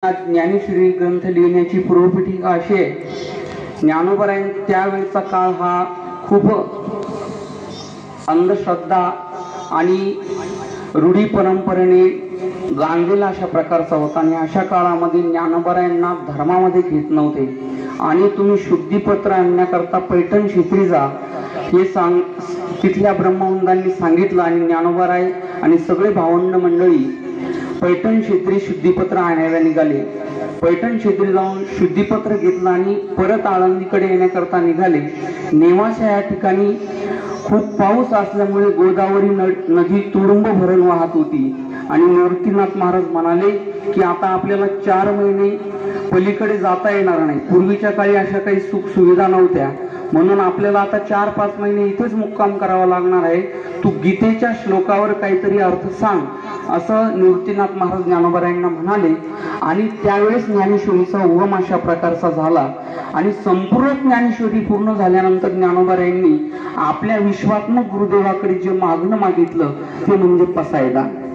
ज्ञानेश्वरी ग्रंथ लिहिण्याची पूर्वपीठिका अशी आहे. ज्ञानोबराय त्यावेळचा काळ हा खूप अंधश्रद्धा आणि रूढी परंपरेने गांजलेला अशा प्रकारचा होता आणि अशा काळामध्ये ज्ञानोबरायांना धर्मामध्ये घेत नव्हते आणि तुम्ही शुद्धीपत्र आणण्याकरता पैठण क्षेत्री जा हे तिथल्या ब्रह्मवंतांनी सांगितलं आणि ज्ञानोबराय आणि सगळे भावंड मंडळी पैठण क्षेत्री शुद्धीपत्र आणायला निघाले. पैठण क्षेत्री जाऊन शुद्धीपत्र घेतलं आणि परत आळंदीकडे येण्याकरता निघाले. नेवासा या ठिकाणी खूप पाऊस असल्यामुळे गोदावरी नदी तुडुंब भरून वाहत होती आणि मूर्तिनाथ महाराज म्हणाले की आता आपल्याला 4 महिने पलीकडे जाता येणार नाही. पूर्वीच्या काळी अशा काही सुख सुविधा नव्हत्या, म्हणून आपल्याला आता 4-5 महिने इथेच मुक्काम करावा लागणार आहे. तू गीतेच्या श्लोकावर काहीतरी अर्थ सांग असं मूर्तिनाथ महाराज ज्ञानोबरायांना म्हणाले आणि त्यावेळेस ज्ञानेश्वरीचा उगम अशा प्रकारचा झाला आणि संपूर्ण ज्ञानेश्वरी पूर्ण झाल्यानंतर ज्ञानोबरायांनी आपल्या विश्वात्मक गुरुदेवाकडे जे मागणं मागितलं ते म्हणजे पसायदान.